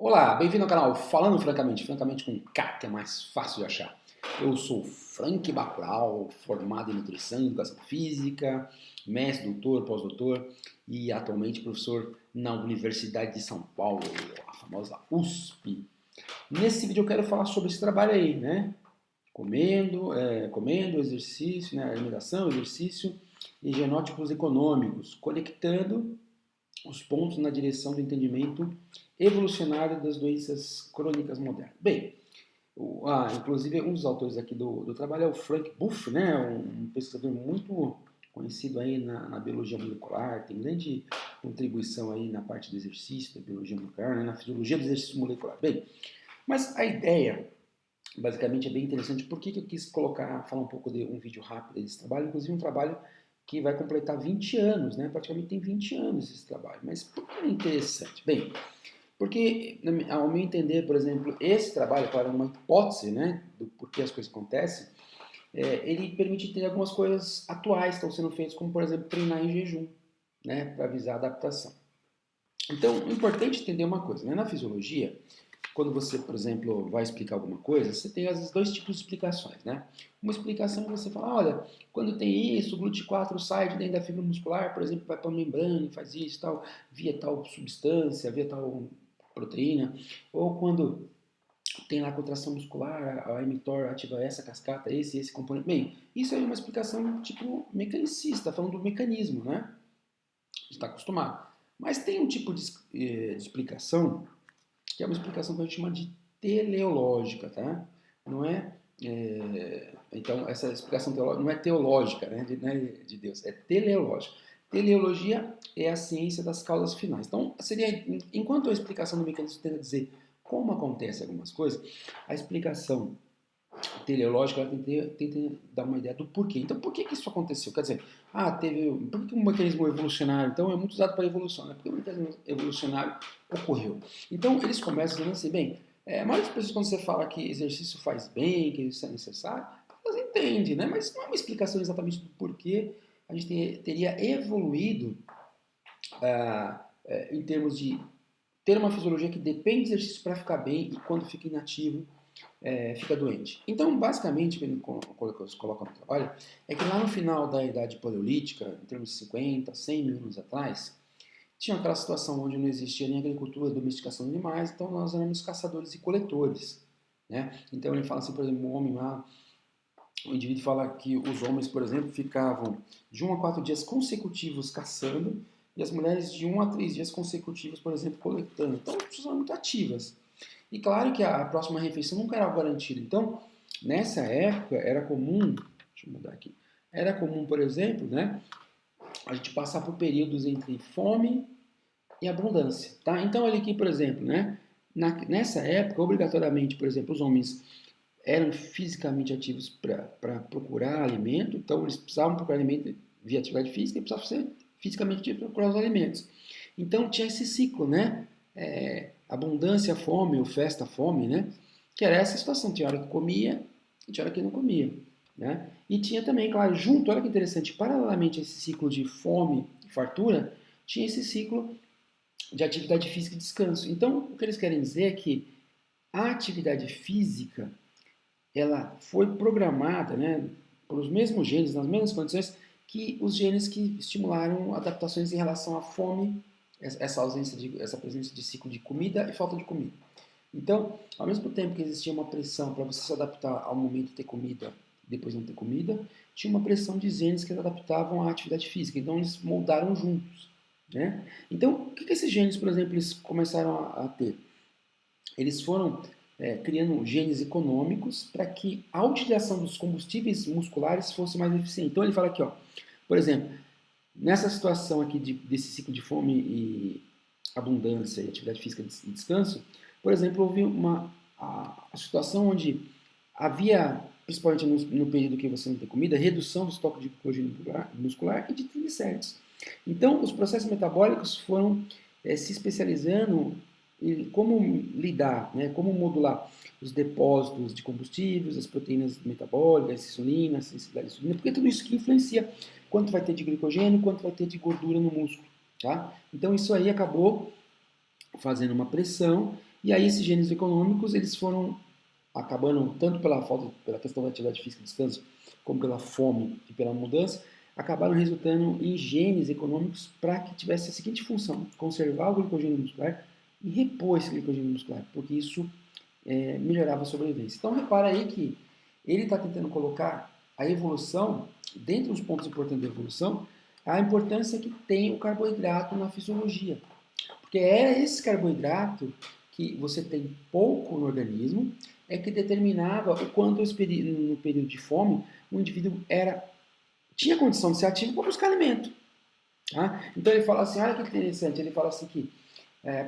Olá, bem-vindo ao canal Falando Francamente, francamente com K, que é mais fácil de achar. Eu sou Frank Bacurau, formado em Nutrição e Educação Física, mestre, doutor, pós-doutor e atualmente professor na Universidade de São Paulo, a famosa USP. Nesse vídeo eu quero falar sobre esse trabalho aí, né? Comendo, exercício, né? Alimentação, exercício e genótipos econômicos, conectando os pontos na direção do entendimento evolucionário das doenças crônicas modernas. Bem, inclusive um dos autores aqui do trabalho é o Frank Buff, né, um pesquisador muito conhecido aí na biologia molecular, tem grande contribuição aí na parte do exercício, da biologia molecular, né, na fisiologia do exercício molecular. Bem, mas a ideia basicamente é bem interessante. Por que eu quis falar um pouco de um vídeo rápido desse trabalho, inclusive um trabalho que vai completar 20 anos, né? Praticamente tem 20 anos esse trabalho. Mas por que é interessante? Bem, porque, ao meu entender, por exemplo, esse trabalho, para uma hipótese, né, do porquê as coisas acontecem, ele permite ter algumas coisas atuais que estão sendo feitas, como, por exemplo, treinar em jejum, né, para avisar a adaptação. Então, é importante entender uma coisa, né? Na fisiologia, quando você, por exemplo, vai explicar alguma coisa, você tem às vezes dois tipos de explicações, né? Uma explicação que você fala, olha, quando tem isso, o GLUT4 sai de dentro da fibra muscular, por exemplo, vai para a membrana e faz isso, tal, via tal substância, via tal proteína. Ou quando tem lá a contração muscular, a mTOR ativa essa cascata, esse componente. Bem, isso é uma explicação tipo mecanicista, falando do mecanismo, né? A gente está acostumado. Mas tem um tipo de explicação que é uma explicação que a gente chama de teleológica, tá? Não é, então, essa explicação teológica não é teológica, né, de Deus, é teleológica. Teleologia é a ciência das causas finais. Então, seria, enquanto a explicação do mecanismo tenta dizer como acontecem algumas coisas, a explicação teleológica ela tenta dar uma ideia do porquê. Então, por que isso aconteceu? Quer dizer, por que um mecanismo evolucionário, então, é muito usado para a evolução, né? Porque o mecanismo evolucionário ocorreu. Então, eles começam dizendo assim, bem, a maioria das pessoas, quando você fala que exercício faz bem, que isso é necessário, elas entendem, né? Mas não é uma explicação exatamente do porquê a gente teria evoluído em termos de ter uma fisiologia que depende de exercício para ficar bem e quando fica inativo, fica doente. Então, basicamente, o que eles colocam no trabalho é que lá no final da idade paleolítica, em termos de 50, 100 mil anos atrás, tinha aquela situação onde não existia nem agricultura, domesticação de animais, então nós éramos caçadores e coletores. Né? Então ele fala assim, por exemplo, o indivíduo fala que os homens, por exemplo, ficavam de 1 a 4 dias consecutivos caçando e as mulheres de 1 a 3 dias consecutivos, por exemplo, coletando. Então, as pessoas são muito ativas. E claro que a próxima refeição nunca era garantida. Então, nessa época, era comum, deixa eu mudar aqui, era comum, por exemplo, né, a gente passar por períodos entre fome e abundância. Tá? Então, olha aqui, por exemplo, né, nessa época, obrigatoriamente, por exemplo, os homens eram fisicamente ativos para procurar alimento, então eles precisavam procurar alimento via atividade física e precisavam ser fisicamente ativos para procurar os alimentos. Então tinha esse ciclo, né? Abundância, fome, ou festa, fome, né? Que era essa situação, tinha hora que comia e tinha hora que não comia. Né? E tinha também, claro, junto, olha que interessante, paralelamente a esse ciclo de fome e fartura, tinha esse ciclo de atividade física e descanso. Então, o que eles querem dizer é que a atividade física ela foi programada, né, pelos mesmos genes, nas mesmas condições, que os genes que estimularam adaptações em relação à fome, essa presença de ciclo de comida e falta de comida. Então, ao mesmo tempo que existia uma pressão para você se adaptar ao momento de ter comida e depois não ter comida, tinha uma pressão de genes que se adaptavam à atividade física. Então, eles moldaram juntos. Né? Então, o que esses genes, por exemplo, eles começaram a ter? Eles foram criando genes econômicos para que a utilização dos combustíveis musculares fosse mais eficiente. Então ele fala aqui, ó, por exemplo, nessa situação aqui desse ciclo de fome e abundância e atividade física e descanso, por exemplo, houve a situação onde havia, principalmente no período que você não tem comida, redução do estoque de glicogênio muscular e de triglicéridos. Então, os processos metabólicos foram se especializando em como lidar, né, como modular os depósitos de combustíveis, as proteínas metabólicas, a insulina, a sensibilidade à insulina, porque tudo isso que influencia quanto vai ter de glicogênio, quanto vai ter de gordura no músculo. Tá? Então, isso aí acabou fazendo uma pressão E aí esses genes econômicos, eles foram acabando, tanto pela questão da atividade física e descanso, como pela fome e pela mudança, acabaram resultando em genes econômicos para que tivesse a seguinte função: conservar o glicogênio muscular e repor esse glicogênio muscular, porque isso melhorava a sobrevivência. Então repara aí que ele está tentando colocar a evolução, dentre os pontos importantes da evolução, a importância que tem o carboidrato na fisiologia. Porque é esse carboidrato que você tem pouco no organismo é que determinava o quanto no período de fome o indivíduo tinha condição de ser ativo para buscar alimento. Tá? Então ele fala assim, olha que interessante, ele fala assim que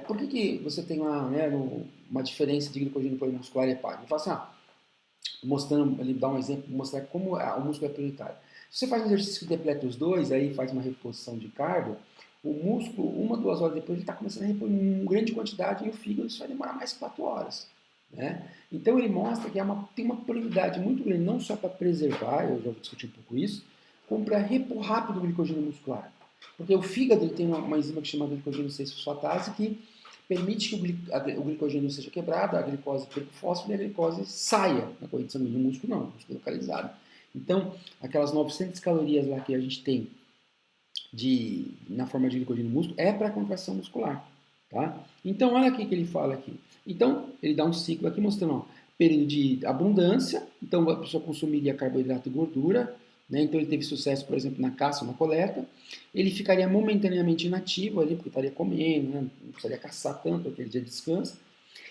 por que você tem uma diferença de glicogênio polimuscular e hepático? Ele fala assim, mostrando, ele dá um exemplo, mostrar como o músculo é prioritário. Se você faz um exercício que depleta os dois, aí faz uma reposição de carbo, o músculo, 1-2 horas depois, ele está começando a repor em grande quantidade e o fígado isso vai demorar mais 4 horas. Né? Então ele mostra que tem uma prioridade muito grande, não só para preservar, eu já vou discutir um pouco isso, como para repor rápido o glicogênio muscular. Porque o fígado ele tem uma enzima que chama glicogênio 6-fosfatase que permite que o glicogênio seja quebrado, a glicose perca o fósforo e a glicose saia na corrente sanguínea. O músculo não, o músculo localizado. Então, aquelas 900 calorias lá que a gente tem na forma de glicogênio no músculo é para a contração muscular. Tá? Então, olha aqui que ele fala aqui. Então, ele dá um ciclo aqui mostrando, período de abundância, então a pessoa consumiria carboidrato e gordura, né? Então ele teve sucesso, por exemplo, na caça ou na coleta. Ele ficaria momentaneamente inativo ali, porque estaria comendo, né? Não precisaria caçar tanto, aquele dia de descanso.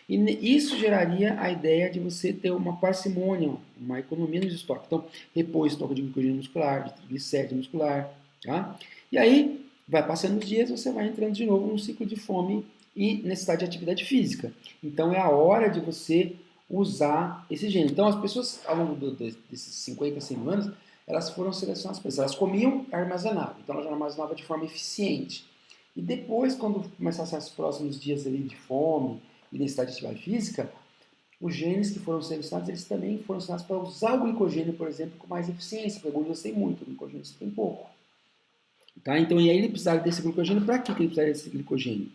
E isso geraria a ideia de você ter uma parcimônia, uma economia nos estoques. Então, repor estoque de glicogênio muscular, de triglicérides muscular. Tá? E aí, vai passando os dias, você vai entrando de novo num ciclo de fome e necessidade de atividade física. Então, é a hora de você usar esse gene. Então, as pessoas, ao longo desses 50, 100 anos, elas foram selecionadas, elas comiam e armazenavam. Então, elas armazenavam de forma eficiente. E depois, quando começassem os próximos dias ali de fome e necessidade de atividade física, os genes que foram selecionados, eles também foram selecionados para usar o glicogênio, por exemplo, com mais eficiência, porque a gordura tem muito, o glicogênio tem pouco. Tá? Então, e aí ele precisava desse glicogênio, para que ele precisaria desse glicogênio?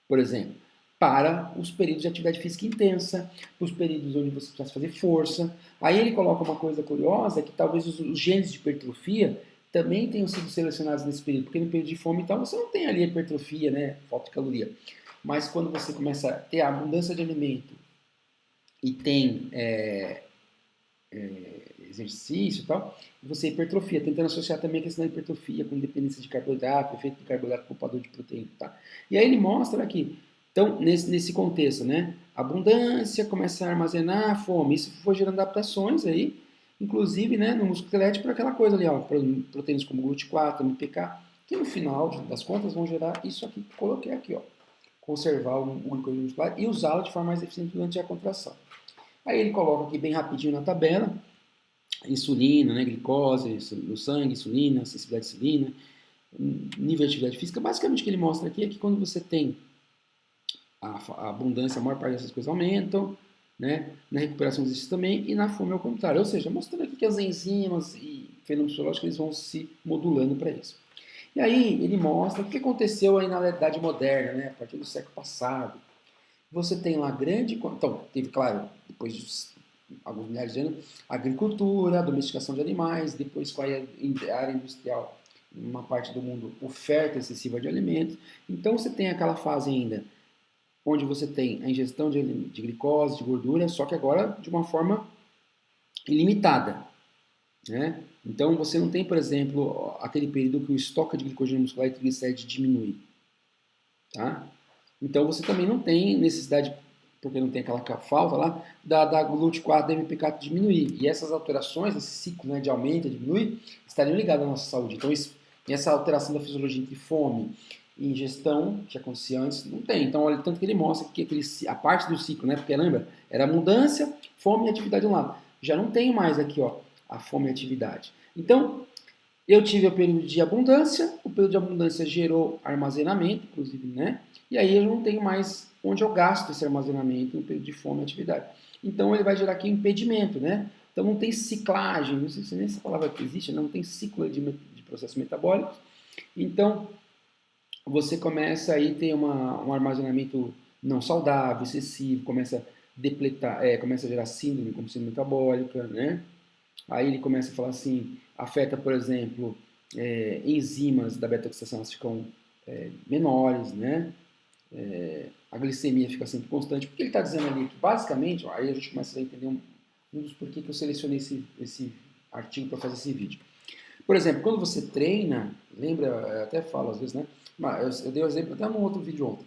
Por exemplo, para os períodos de atividade física intensa, para os períodos onde você precisa fazer força. Aí ele coloca uma coisa curiosa, que talvez os genes de hipertrofia também tenham sido selecionados nesse período, porque no período de fome e tal, você não tem ali hipertrofia, né, falta de caloria. Mas quando você começa a ter a abundância de alimento e tem exercício e tal, você hipertrofia, tentando associar também a questão da hipertrofia com dependência de carboidrato, efeito do carboidrato poupador de proteína. Tá? E aí ele mostra aqui, então, nesse contexto, né, abundância, começa a armazenar fome, isso foi gerando adaptações aí, inclusive, né, no músculo esquelético, para aquela coisa ali, ó, proteínas como GLUT4, MPK, que no final das contas vão gerar isso aqui que coloquei aqui, ó, conservar o glicogênio muscular e usá-lo de forma mais eficiente durante a contração. Aí ele coloca aqui bem rapidinho na tabela, insulina, né, glicose no sangue, insulina, sensibilidade à insulina, nível de atividade física. Basicamente o que ele mostra aqui é que quando você tem a abundância, a maior parte dessas coisas aumentam, né, na recuperação dos exercícios também, e na fome ao contrário. Ou seja, mostrando aqui que as enzimas e fenômenos fisiológicos eles vão se modulando para isso. E aí ele mostra o que aconteceu aí na Idade Moderna, né, a partir do século passado. Você tem lá grande... Então, teve, claro, depois de alguns milhares de anos, a agricultura, a domesticação de animais, depois com a área industrial, uma parte do mundo, oferta excessiva de alimentos. Então, você tem aquela fase ainda onde você tem a ingestão de glicose, de gordura, só que agora de uma forma ilimitada. Né? Então, você não tem, por exemplo, aquele período que o estoque de glicogênio muscular e triglicérides diminui. Tá? Então você também não tem necessidade, porque não tem aquela falta lá, da GLUT4 da MPK diminuir. E essas alterações, esse ciclo, né, de aumento e diminui, estariam ligados à nossa saúde. Então essa alteração da fisiologia entre fome e ingestão, que acontecia antes, não tem. Então olha, tanto que ele mostra que a parte do ciclo, né, porque lembra, era mudança, fome e atividade de um lado. Já não tem mais aqui, ó, a fome e atividade. Então, eu tive o período de abundância, o período de abundância gerou armazenamento, inclusive, né? E aí eu não tenho mais onde eu gasto esse armazenamento no período de fome e atividade. Então ele vai gerar aqui um impedimento, né? Então não tem ciclagem, não sei se nem essa palavra existe, não tem ciclo de processos metabólicos. Então você começa aí a ter um armazenamento não saudável, excessivo, começa a depletar, começa a gerar síndrome, como síndrome metabólica, né? Aí ele começa a falar assim, afeta, por exemplo, enzimas da beta-oxidação, elas ficam menores, né? A glicemia fica sempre constante. O que ele está dizendo ali? Que basicamente, ó, aí a gente começa a entender um dos porquê que eu selecionei esse artigo para fazer esse vídeo. Por exemplo, quando você treina, lembra, eu até falo às vezes, né? Eu dei o exemplo até num outro vídeo ontem.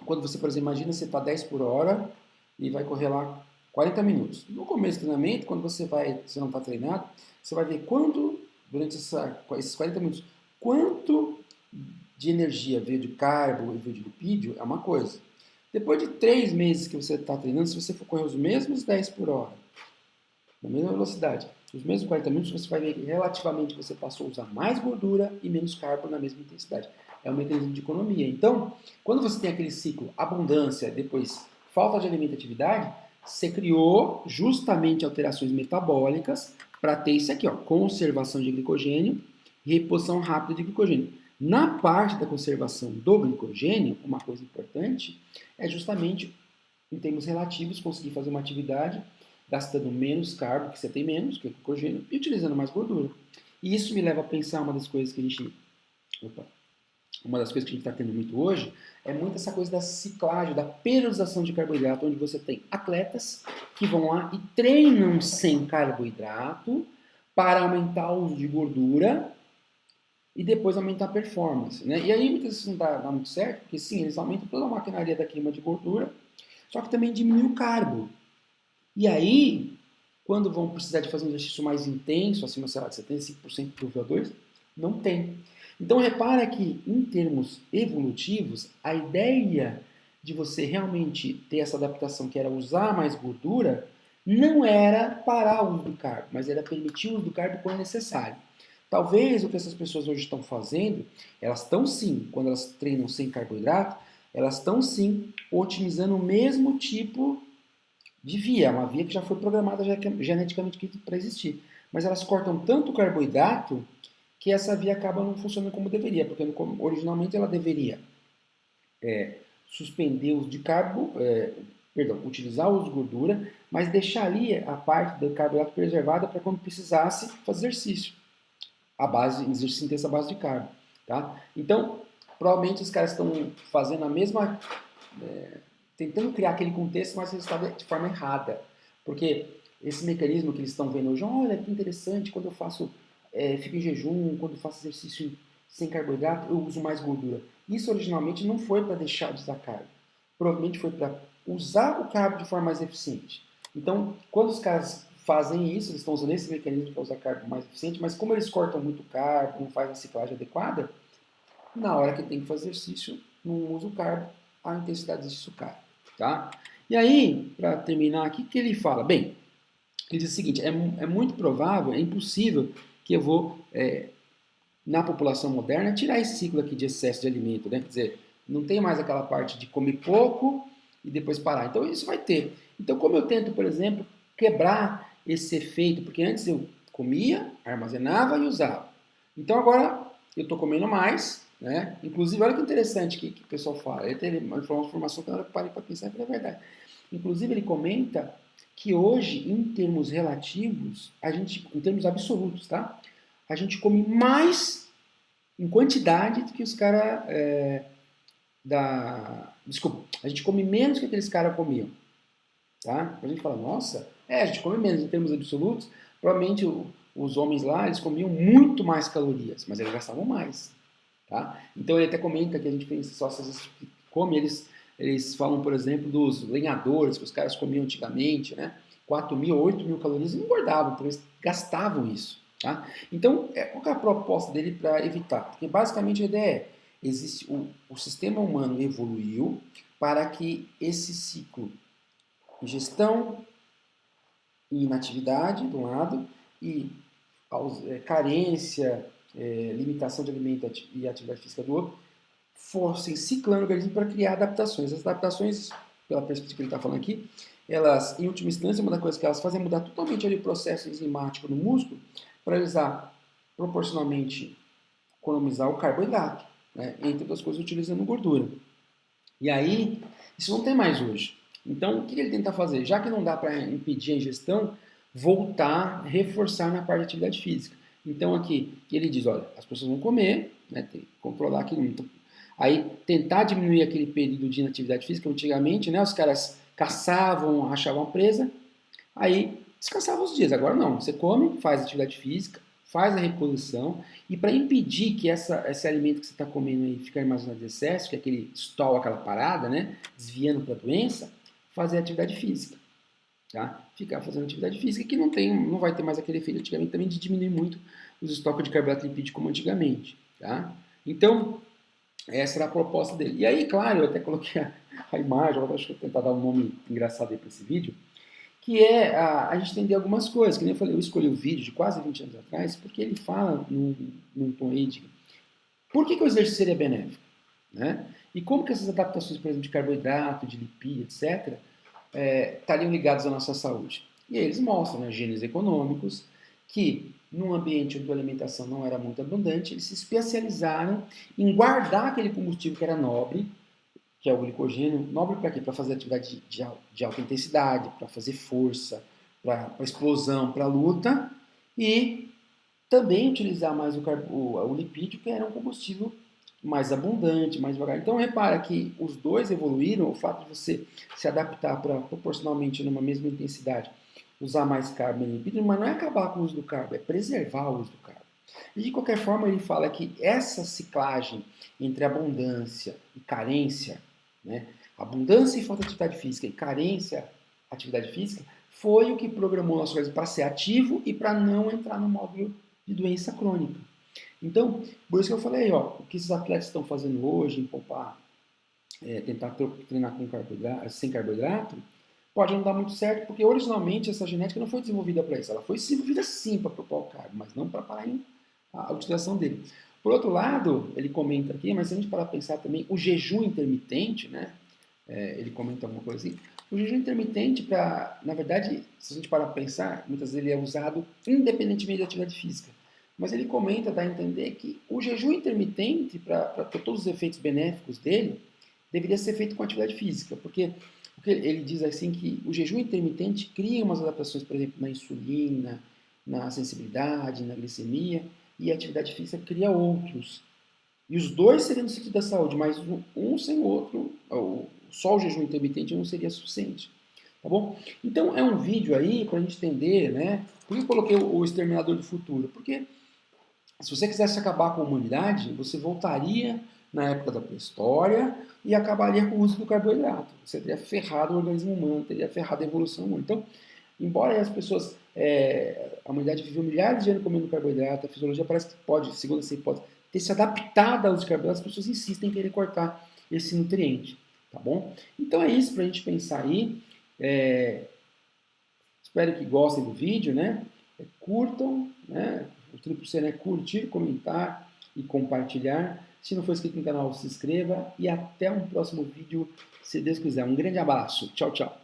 Quando você, por exemplo, imagina você está 10 por hora e vai correr lá 40 minutos. No começo do treinamento, quando você não está treinado, você vai ver quanto, durante esses 40 minutos, quanto de energia veio de carbo e veio de lipídio, é uma coisa. Depois de 3 meses que você está treinando, se você for correr os mesmos 10 por hora, na mesma velocidade, os mesmos 40 minutos, você vai ver que relativamente você passou a usar mais gordura e menos carbo na mesma intensidade. É um mecanismo de economia. Então, quando você tem aquele ciclo abundância, depois falta de alimento e atividade, você criou justamente alterações metabólicas para ter isso aqui, ó, conservação de glicogênio e reposição rápida de glicogênio. Na parte da conservação do glicogênio, uma coisa importante é justamente, em termos relativos, conseguir fazer uma atividade gastando menos carbo, que você tem menos, que é glicogênio, e utilizando mais gordura. E isso me leva a pensar uma das coisas que a gente está tendo muito hoje, é muito essa coisa da ciclagem, da periodização de carboidrato, onde você tem atletas que vão lá e treinam sem carboidrato para aumentar o uso de gordura e depois aumentar a performance. Né? E aí muitas vezes não dá muito certo, porque sim, eles aumentam toda a maquinaria da queima de gordura, só que também diminui o carbo. E aí, quando vão precisar de fazer um exercício mais intenso, acima, sei lá, de 75% do VO2, não tem. Então, repara que, em termos evolutivos, a ideia de você realmente ter essa adaptação, que era usar mais gordura, não era parar o uso do carbo, mas era permitir o uso do carbo quando necessário. Talvez o que essas pessoas hoje estão fazendo, elas estão sim, quando elas treinam sem carboidrato, elas estão sim otimizando o mesmo tipo de via, é uma via que já foi programada geneticamente para existir. Mas elas cortam tanto carboidrato que essa via acaba não funcionando como deveria, porque originalmente ela deveria suspender o uso de utilizar o uso de gordura, mas deixar ali a parte do carboidrato preservada para quando precisasse fazer exercício. Exercício intenso à base de carbo. Tá? Então, provavelmente os caras estão fazendo a mesma tentando criar aquele contexto, mas eles estão de forma errada. Porque esse mecanismo que eles estão vendo hoje, olha que interessante, quando eu fico em jejum, quando eu faço exercício sem carboidrato, eu uso mais gordura. Isso originalmente não foi para deixar de usar carbo. Provavelmente foi para usar o carbo de forma mais eficiente. Então, quando os caras fazem isso, eles estão usando esse mecanismo para usar carbo mais eficiente, mas como eles cortam muito carbo, não fazem a ciclagem adequada, na hora que tem que fazer exercício, não usa o carbo, a intensidade de exercício cai. Tá? E aí, para terminar aqui, o que ele fala? Bem, ele diz o seguinte, é muito provável, é impossível que eu vou, na população moderna, tirar esse ciclo aqui de excesso de alimento, né? Quer dizer, não tem mais aquela parte de comer pouco e depois parar. Então, isso vai ter. Então, como eu tento, por exemplo, quebrar esse efeito, porque antes eu comia, armazenava e usava. Então, agora eu estou comendo mais, né? Inclusive, olha que interessante que o pessoal fala. Ele tem uma informação que eu parei para pensar que é verdade. Inclusive, ele comenta que hoje, em termos relativos, em termos absolutos, tá? A gente come mais em quantidade do que os caras Desculpa, a gente come menos que aqueles caras comiam. Tá? A gente fala, nossa, a gente come menos em termos absolutos. Provavelmente os homens lá, eles comiam muito mais calorias, mas eles gastavam mais. Tá? Então ele até comenta que a gente pensa só se come, eles falam, por exemplo, dos lenhadores, que os caras comiam antigamente, né? 4.000, 8.000 calorias e não engordavam, porque eles gastavam isso. Tá? Então, qual é a proposta dele para evitar? Porque basicamente a ideia existe o sistema humano evoluiu para que esse ciclo ingestão e inatividade, de um lado, e carência, limitação de alimento e atividade física do outro, fossem ciclando o organismo para criar adaptações. As adaptações, pela perspectiva que ele está falando aqui, elas, em última instância, uma das coisas que elas fazem é mudar totalmente ali o processo enzimático no músculo para usar proporcionalmente, economizar o carboidrato, né? Entre outras coisas, utilizando gordura. E aí, Isso não tem mais hoje. Então, o que ele tenta fazer? Já que não dá para impedir a ingestão, voltar, reforçar na parte de atividade física. Então, aqui, ele diz, olha, as pessoas vão comer, né, tem que controlar aquilo. Aí, tentar diminuir aquele período de inatividade física. Antigamente, né, os caras caçavam, achavam presa, aí descansavam os dias. Agora não, você come, faz atividade física, faz a reposição, e para impedir que esse alimento que você está comendo aí fique armazenado de excesso, que é aquele stall, aquela parada, né, desviando para a doença, fazer atividade física. Tá? Ficar fazendo atividade física que não vai ter mais aquele efeito antigamente também de diminuir muito os estoques de carboidrato e lipídio como antigamente. Tá? Então, essa era a proposta dele. E aí, claro, eu até coloquei a imagem, acho que vou tentar dar um nome engraçado aí para esse vídeo, que é a gente entender algumas coisas. Que nem eu falei, eu escolhi o vídeo de quase 20 anos atrás, porque ele fala num tom aí de por que o exercício seria benéfico, né? E como que essas adaptações, por exemplo, de carboidrato, de lipídio, etc., estariam ligados à nossa saúde. E aí eles mostram, né, genes econômicos, que num ambiente onde a alimentação não era muito abundante, eles se especializaram em guardar aquele combustível que era nobre, que é o glicogênio. Nobre para quê? Para fazer atividade de alta intensidade, para fazer força, para explosão, para luta, e também utilizar mais o lipídio, que era um combustível mais abundante, mais devagar. Então repara que os dois evoluíram, o fato de você se adaptar para proporcionalmente numa mesma intensidade, usar mais carbo e lipídio, mas não é acabar com o uso do carbo, é preservar o uso do carbo. E de qualquer forma ele fala que essa ciclagem entre abundância e carência, né, abundância e falta de atividade física e carência, atividade física, foi o que programou nosso organismo para ser ativo e para não entrar no módulo de doença crônica. Então, por isso que eu falei, ó, o que esses atletas estão fazendo hoje em poupar, tentar treinar com sem carboidrato, pode não dar muito certo, porque originalmente essa genética não foi desenvolvida para isso. Ela foi desenvolvida sim para poupar o carbo, mas não para parar a utilização dele. Por outro lado, ele comenta aqui, mas se a gente parar para pensar também, o jejum intermitente, né? Ele comenta alguma coisa assim. O jejum intermitente, na verdade, se a gente parar para pensar, muitas vezes ele é usado independentemente da atividade física. Mas ele comenta, dá a entender que o jejum intermitente, para ter todos os efeitos benéficos dele, deveria ser feito com atividade física, porque ele diz assim que o jejum intermitente cria umas adaptações, por exemplo, na insulina, na sensibilidade, na glicemia, e a atividade física cria outros. E os dois seriam no sentido da saúde, mas um sem o outro, só o jejum intermitente não seria suficiente. Tá bom? Então é um vídeo aí para a gente entender, né? Por que eu coloquei o Exterminador do Futuro? Porque se você quisesse acabar com a humanidade, você voltaria na época da pré-história e acabaria com o uso do carboidrato. Você teria ferrado o organismo humano, teria ferrado a evolução humana. Então, embora as pessoas, a humanidade viveu milhares de anos comendo carboidrato, a fisiologia parece que pode, segundo essa hipótese, ter se adaptado aos carboidratos, as pessoas insistem em querer cortar esse nutriente, tá bom? Então é isso para a gente pensar aí. Espero que gostem do vídeo, né? Curtam, né? O truque para você é curtir, comentar e compartilhar. Se não for inscrito no canal, se inscreva e até um próximo vídeo, se Deus quiser. Um grande abraço. Tchau, tchau.